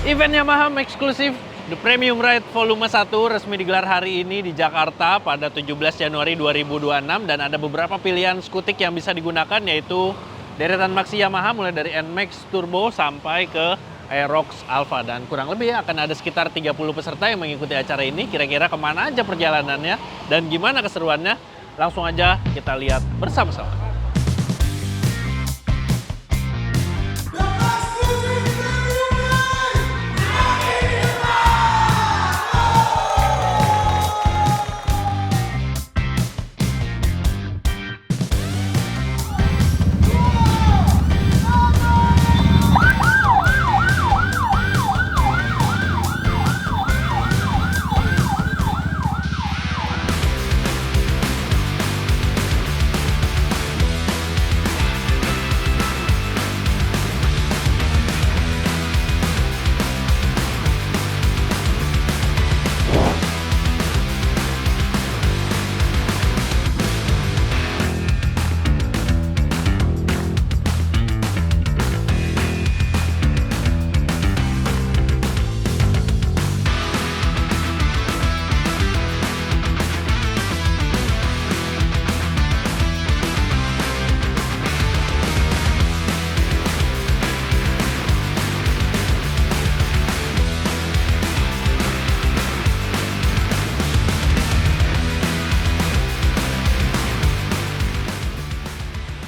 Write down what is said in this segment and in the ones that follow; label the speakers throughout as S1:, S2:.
S1: Event Yamaha Exclusive The Premium Ride Volume 1 resmi digelar hari ini di Jakarta pada 17 Januari 2026 dan ada beberapa pilihan skutik yang bisa digunakan, yaitu deretan Maxi Yamaha mulai dari NMAX Turbo sampai ke Aerox Alpha, dan kurang lebih akan ada sekitar 30 peserta yang mengikuti acara ini. Kira-kira kemana aja perjalanannya dan gimana keseruannya? Langsung aja kita lihat bersama-sama.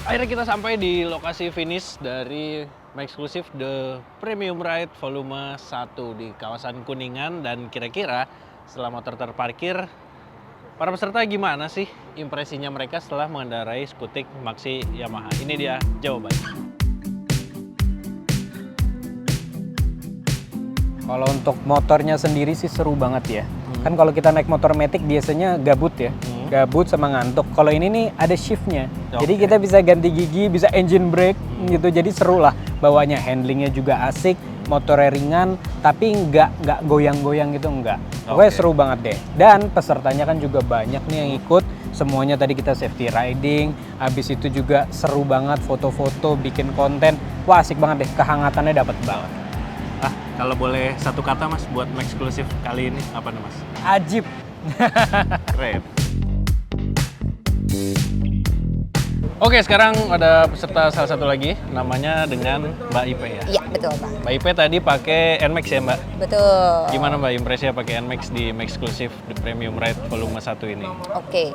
S1: Akhirnya kita sampai di lokasi finish dari Exclusive The Premium Ride Volume 1 di kawasan Kuningan. Dan kira-kira setelah motor terparkir, para peserta gimana sih impresinya mereka setelah mengendarai skutik Maxi Yamaha? Ini dia jawabannya.
S2: Kalau untuk motornya sendiri sih seru banget ya. Kan kalau kita naik motor matic biasanya gabut ya. Gabut sama ngantuk. Kalau ini nih ada shiftnya. Jadi kita bisa ganti gigi, bisa engine brake gitu. Jadi seru lah bawanya. Handlingnya juga asik, motornya ringan, tapi nggak goyang-goyang gitu, nggak. Pokoknya seru banget deh. Dan pesertanya kan juga banyak nih yang ikut. Semuanya tadi kita safety riding. Habis itu juga seru banget foto-foto, bikin konten. Wah asik banget deh, kehangatannya dapat banget.
S1: Kalau boleh satu kata mas buat Exclusive kali ini, apa nih mas?
S2: Ajib.
S1: Keren. Oke, sekarang ada peserta salah satu lagi, namanya dengan Mbak Ipe ya?
S3: Iya, betul Pak.
S1: Mbak Ipe tadi pakai NMAX ya Mbak?
S3: Betul.
S1: Gimana Mbak impresinya pakai NMAX di Exclusive The Premium Ride Volume 1 ini?
S3: Oke,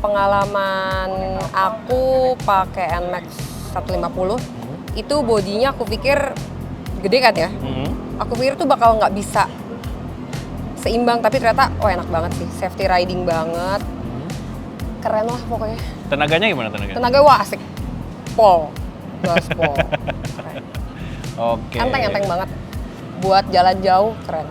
S3: pengalaman aku pakai NMAX 150, itu bodinya aku pikir gede kan ya? Aku pikir tuh bakal nggak bisa seimbang, tapi ternyata enak banget sih, safety riding banget. Keren lah pokoknya.
S1: Tenaganya gimana tenaganya?
S3: Tenaga wah asik. Gaspol. Keren.
S1: Oke.
S3: Enteng banget. Buat jalan jauh keren.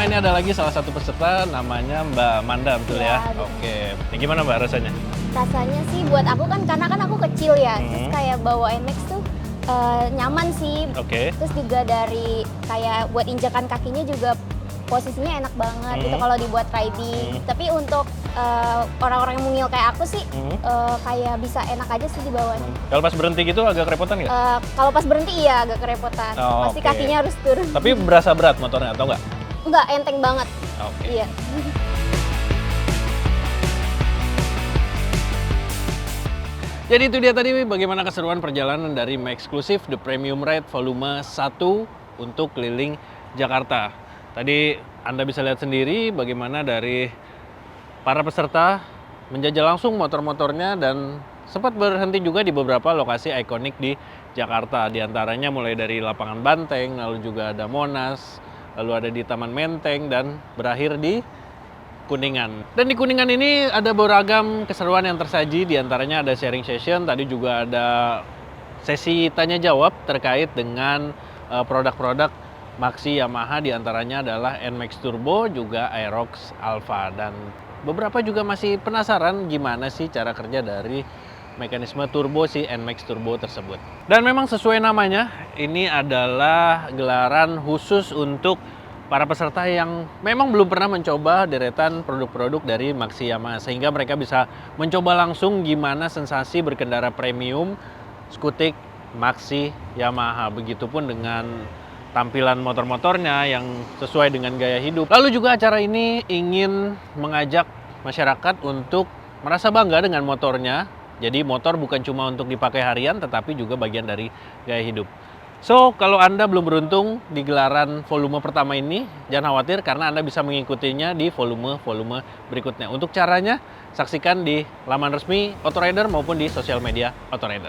S1: Nah ini ada lagi salah satu peserta namanya Mbak Manda, betul ya?
S4: Betul.
S1: Oke. Ini gimana Mbak rasanya?
S4: Rasanya sih buat aku kan, karena kan aku kecil ya, terus kayak bawa NMAX tuh nyaman sih.
S1: Oke.
S4: Terus juga dari kayak buat injakan kakinya juga posisinya enak banget gitu kalau dibuat riding. Tapi untuk orang-orang yang mungil kayak aku sih kayak bisa enak aja sih dibawanya.
S1: Kalau pas berhenti gitu agak kerepotan nggak?
S4: Kalau pas berhenti iya agak kerepotan.
S1: Oh,
S4: Pasti
S1: oke.
S4: kakinya harus turun.
S1: Tapi berasa berat motornya atau nggak?
S4: Enggak, enteng banget.
S1: Oke.
S4: Iya.
S1: Jadi itu dia tadi bagaimana keseruan perjalanan dari Exclusive The Premium Ride Volume 1 untuk keliling Jakarta. Tadi Anda bisa lihat sendiri bagaimana dari para peserta menjajal langsung motor-motornya dan sempat berhenti juga di beberapa lokasi ikonik di Jakarta. Di antaranya mulai dari Lapangan Banteng, lalu juga ada Monas, lalu ada di Taman Menteng, dan berakhir di Kuningan. Dan di Kuningan ini ada beragam keseruan yang tersaji, di antaranya ada sharing session, tadi juga ada sesi tanya jawab terkait dengan produk-produk Maxi Yamaha, di antaranya adalah NMAX Turbo, juga Aerox Alpha. Dan beberapa juga masih penasaran gimana sih cara kerja dari mekanisme turbo si NMAX Turbo tersebut. Dan memang sesuai namanya, ini adalah gelaran khusus untuk para peserta yang memang belum pernah mencoba deretan produk-produk dari Maxi Yamaha, sehingga mereka bisa mencoba langsung gimana sensasi berkendara premium skutik Maxi Yamaha. Begitupun dengan tampilan motor-motornya yang sesuai dengan gaya hidup. Lalu juga acara ini ingin mengajak masyarakat untuk merasa bangga dengan motornya. Jadi motor bukan cuma untuk dipakai harian, tetapi juga bagian dari gaya hidup. So, kalau Anda belum beruntung di gelaran volume pertama ini, jangan khawatir karena Anda bisa mengikutinya di volume-volume berikutnya. Untuk caranya, saksikan di laman resmi Autorider maupun di sosial media Autorider.